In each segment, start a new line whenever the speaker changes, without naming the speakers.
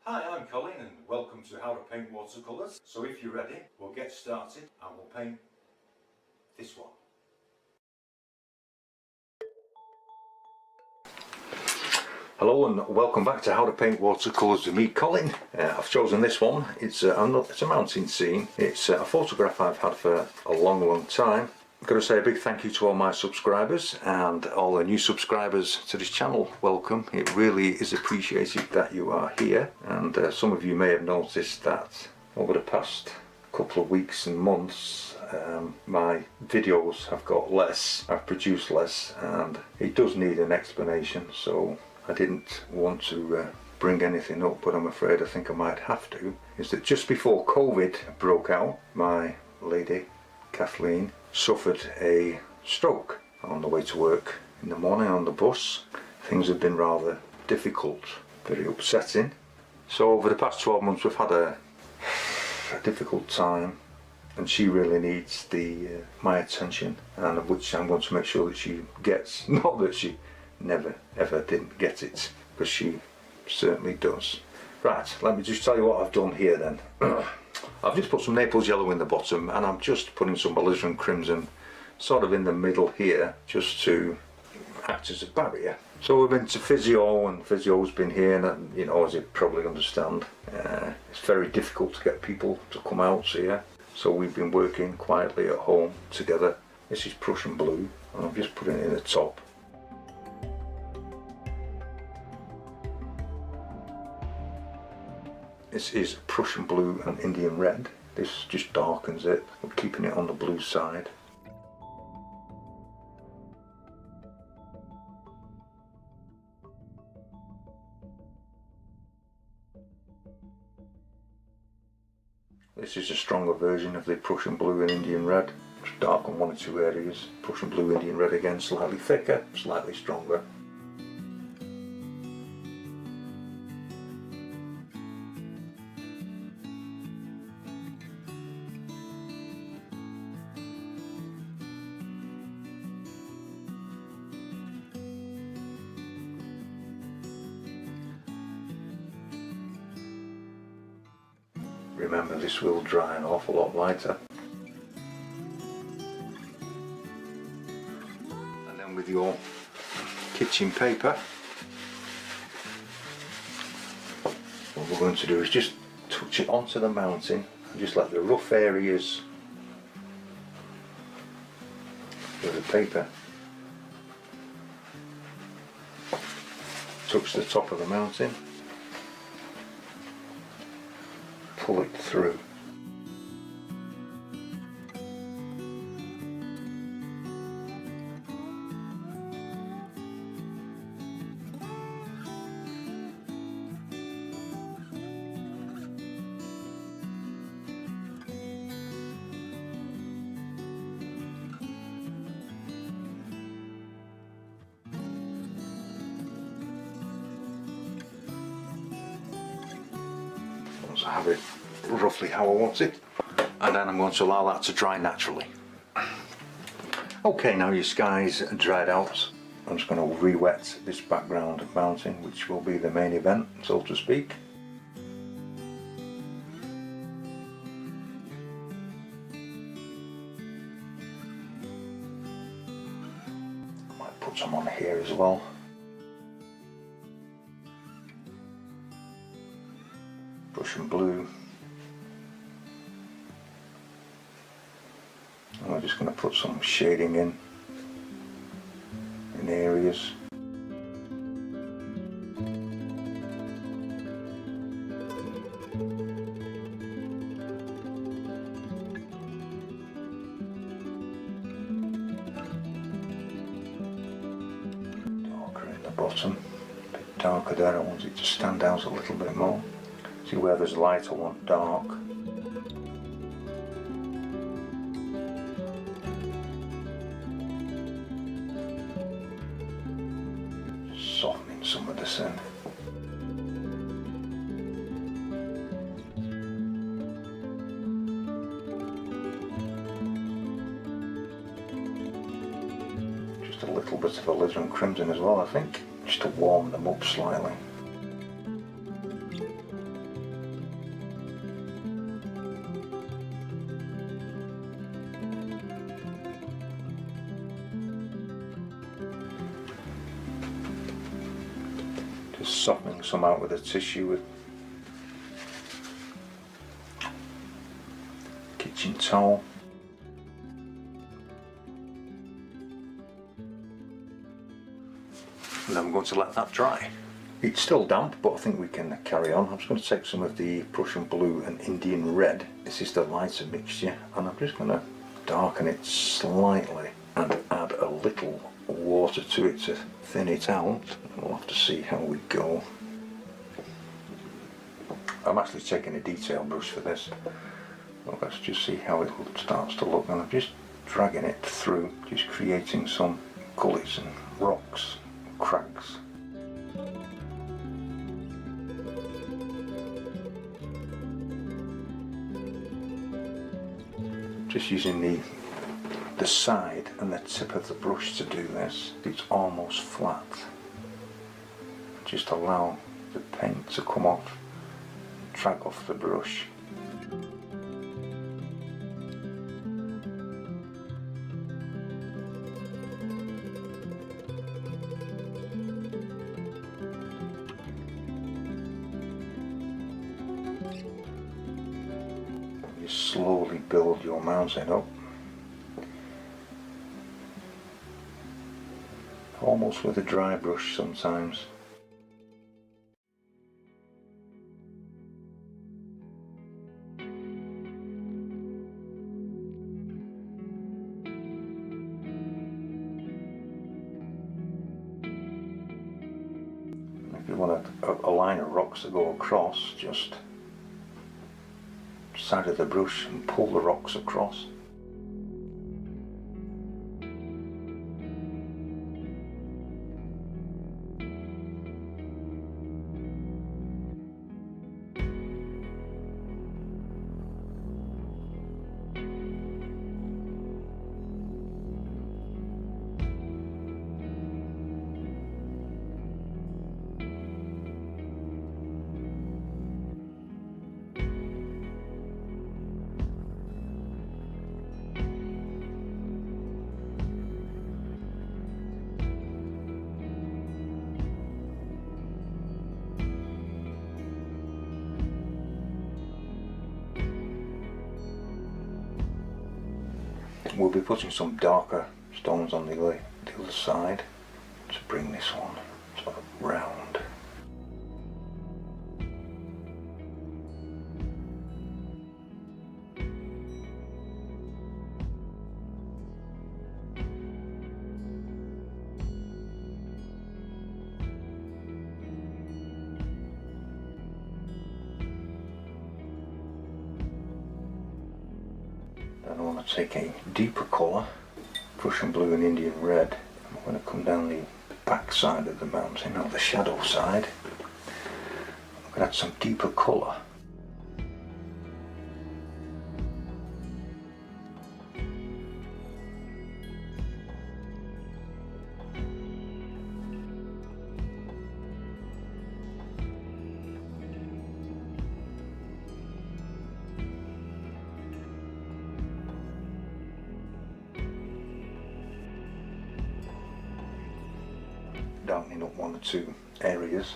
Hi, I'm Colin and welcome to How to Paint Watercolours. So if you're ready, we'll get started and we'll paint this one. Hello and welcome back to How to Paint Watercolours with me, Colin. I've chosen this one. It's a mountain scene. It's a photograph I've had for a long time. I've got to say a big thank you to all my subscribers and all the new subscribers to this channel. Welcome. It really is appreciated that you are here, and some of you may have noticed that over the past couple of weeks and months my videos have got less, I've produced less, and it does need an explanation, so I didn't want to bring anything up, but I'm afraid I think I might have to. Is that just before COVID broke out, my lady Kathleen suffered a stroke on the way to work in the morning on the bus. Things have been rather difficult, very upsetting. So over the past 12 months we've had a difficult time, and she really needs my attention, and of which I'm going to make sure that she gets. Not that she never ever didn't get it, because she certainly does. Right, let me just tell you what I've done here then. I've just put some Naples yellow in the bottom, and I'm just putting some alizarin crimson sort of in the middle here, just to act as a barrier. So we've been to physio, and physio's been here, and you know, as you probably understand, it's very difficult to get people to come out here. So we've been working quietly at home together. This is Prussian blue, and I'm just putting it in the top. This is Prussian blue and Indian red. This just darkens it. We're keeping it on the blue side. This is a stronger version of the Prussian blue and Indian red. Just dark on one or two areas. Prussian blue, Indian red again, slightly thicker, slightly stronger. Remember, this will dry an awful lot lighter. And then with your kitchen paper, what we're going to do is just touch it onto the mountain and just let the rough areas of the paper touch the top of the mountain. Pull it through. Once I have it roughly how I want it, and then I'm going to allow that to dry naturally. Okay, now your sky's dried out. I'm just going to re-wet this background mountain, which will be the main event, so to speak. I might put some on here as well. Prussian blue. And we're just going to put some shading in areas. Darker in the bottom, a bit darker there. I want it to stand out a little bit more. See where there's light, I want dark. Softening some of this in. Just a little bit of alizarin crimson as well, I think, just to warm them up slightly. Just softening some out with a tissue with kitchen towel. And then I'm going to let that dry. It's still damp, but I think we can carry on. I'm just going to take some of the Prussian blue and Indian red. This is the lighter mixture, and I'm just going to darken it slightly and add a little water to it to thin it out. We'll have to see how we go. I'm actually taking a detail brush for this. Well, let's just see how it starts to look, and I'm just dragging it through, just creating some gullies and rocks, cracks. Just using the side and the tip of the brush to do this. It's almost flat. Just allow the paint to come off, drag off the brush. You slowly build your mountain up, almost with a dry brush sometimes. If you want a line of rocks to go across, just side of the brush and pull the rocks across. We'll be putting some darker stones on the other side to bring this one sort of round. Then I want to take a deeper colour, Prussian blue and Indian red. I'm going to come down the back side of the mountain, or the shadow side. I'm going to add some deeper colour. Darkening up one or two areas.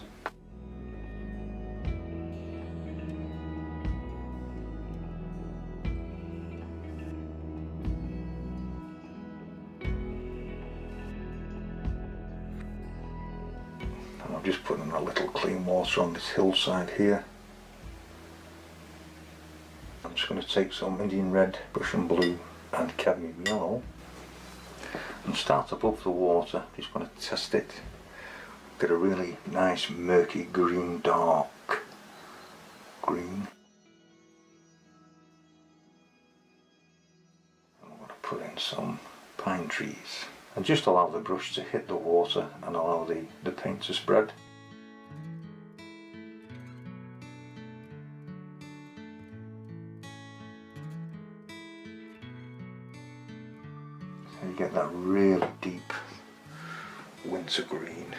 And I'm just putting a little clean water on this hillside here. I'm just going to take some Indian red, Prussian blue and cadmium yellow and start above the water. Just going to test it. Get a really nice murky green, dark green. And I'm going to put in some pine trees and just allow the brush to hit the water and allow the paint to spread. So you get that really deep winter green.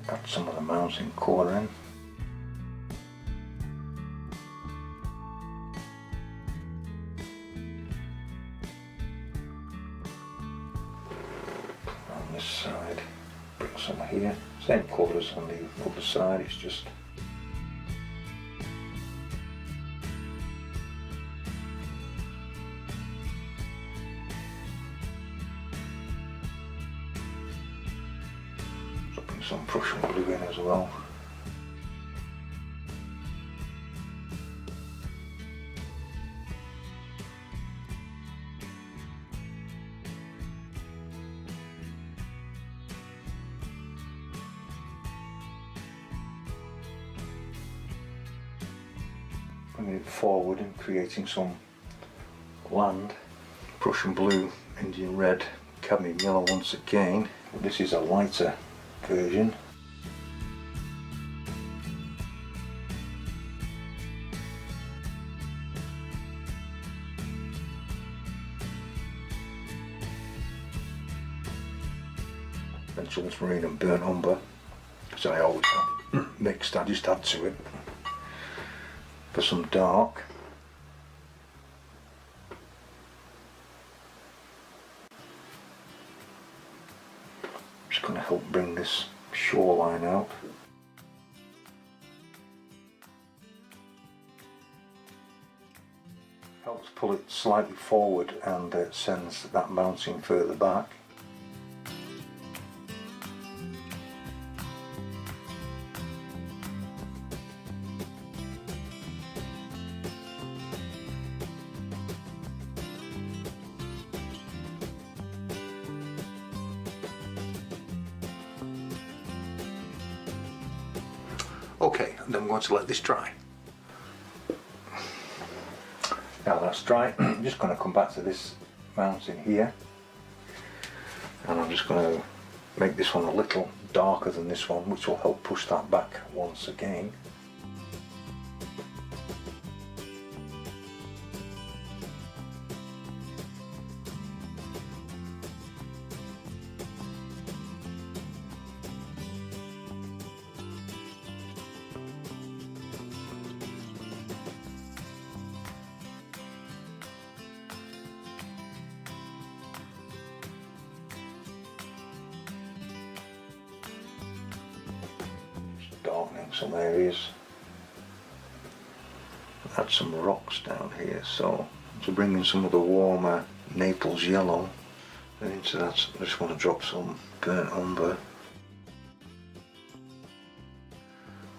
Add some of the mountain colour in. this side, bring some here, same colour as on the other side, it's just dropping some Prussian blue in as well. Bringing it forward and creating some land. Prussian blue, Indian red, cadmium yellow once again. This is a lighter version. Then marine and burnt umber, because I always have it mixed, I just add to it. For some dark, just going to help bring this shoreline out. Helps pull it slightly forward and sends that bouncing further back. Okay, and then I'm going to let this dry. Now that's dry, I'm just going to come back to this mountain here, and I'm just going to make this one a little darker than this one, which will help push that back once again. Darkening some areas. Add some rocks down here, so to bring in some of the warmer Naples yellow. And into that I just want to drop some burnt umber.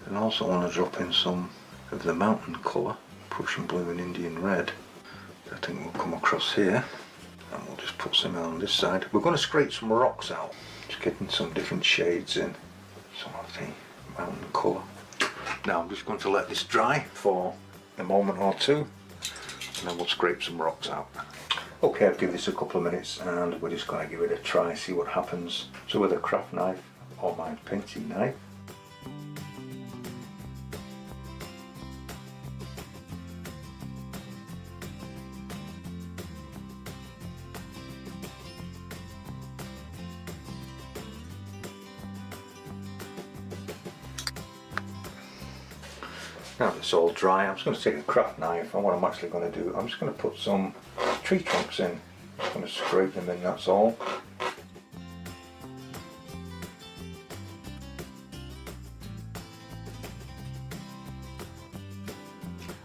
And also want to drop in some of the mountain colour, Prussian blue and Indian red. I think we'll come across here, and we'll just put some on this side. We're going to scrape some rocks out, just getting some different shades in, some of the mountain colour. Now I'm just going to let this dry for a moment or two, and then we'll scrape some rocks out. Okay, I've given this a couple of minutes and we're just going to give it a try, see what happens. So with a craft knife or my painting knife, now that it's all dry, I'm just going to take a craft knife, and what I'm actually going to do, I'm just going to put some tree trunks in. I'm just going to scrape them in, that's all.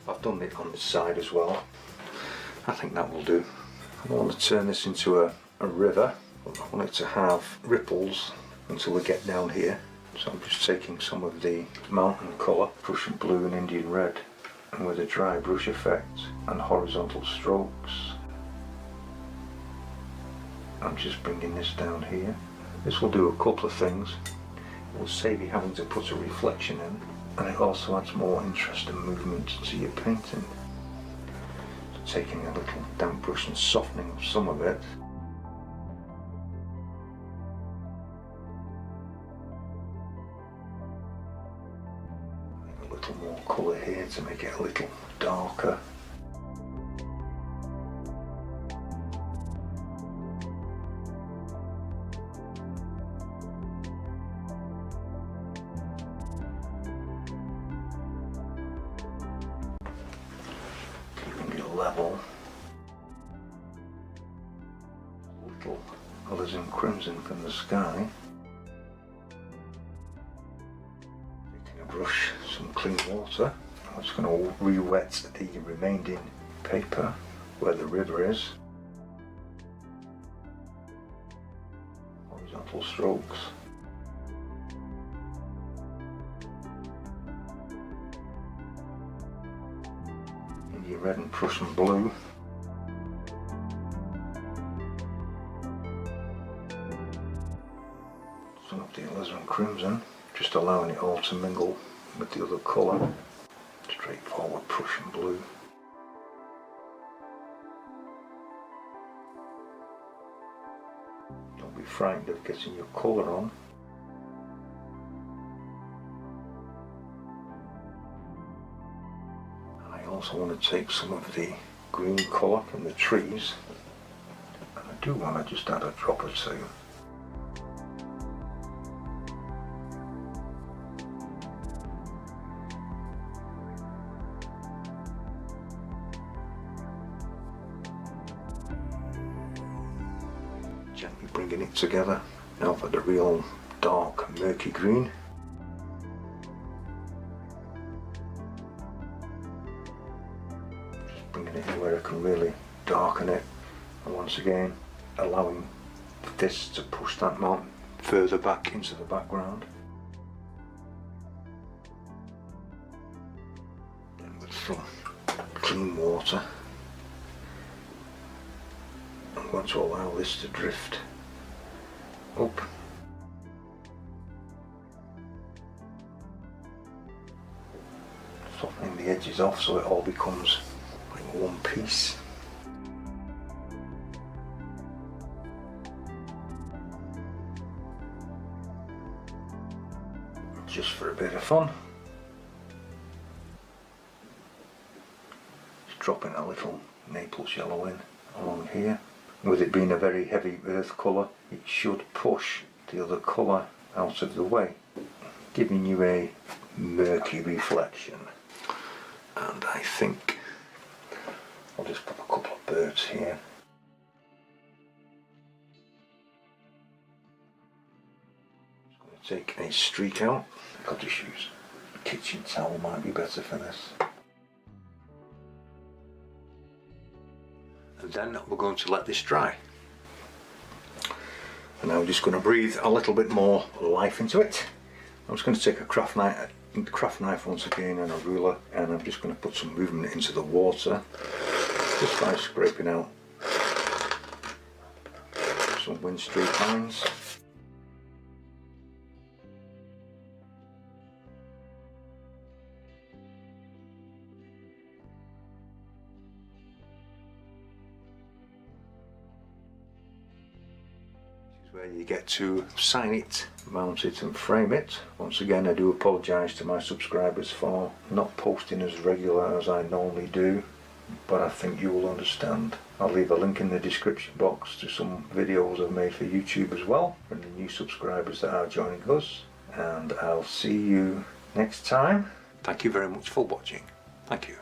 I've done it on this side as well. I think that will do. I don't want to turn this into a river, but I want it to have ripples until we get down here. So I'm just taking some of the mountain colour, Prussian blue and Indian red, and with a dry brush effect and horizontal strokes, I'm just bringing this down here. This will do a couple of things. It will save you having to put a reflection in, and it also adds more interest and movement to your painting. So taking a little damp brush and softening some of it. A little more colour here to make it a little darker. Keeping it level. A little alizarin crimson from the sky. Taking a brush, some clean water. I'm just going to re-wet the remaining paper where the river is. Horizontal strokes. Indian red and Prussian blue. Some of the alizarin crimson, just allowing it all to mingle with the other colour. Straightforward Prussian blue. Don't be frightened of getting your colour on. And I also want to take some of the green colour from the trees, and I do want to just add a drop or two. Gently bringing it together. Now for the real dark murky green. Just bringing it in where I can really darken it, and once again allowing this to push that mountain further back into the background. Then with some clean water, I'm going to allow this to drift up. Softening the edges off so it all becomes like one piece. Just for a bit of fun, just dropping a little Naples yellow in along here. With it being a very heavy earth colour, it should push the other colour out of the way, giving you a murky reflection. And I think I'll just put a couple of birds here. Just going to take a streak out. I'll just use a kitchen towel, might be better for this. And then we're going to let this dry. And now I'm just going to breathe a little bit more life into it. I'm just going to take a craft knife once again and a ruler, and I'm just going to put some movement into the water just by scraping out some wind streak lines. Where you get to sign it, mount it and frame it. Once again, I do apologise to my subscribers for not posting as regular as I normally do, but I think you will understand. I'll leave a link in the description box to some videos I've made for YouTube as well, for the new subscribers that are joining us, and I'll see you next time. Thank you very much for watching. Thank you.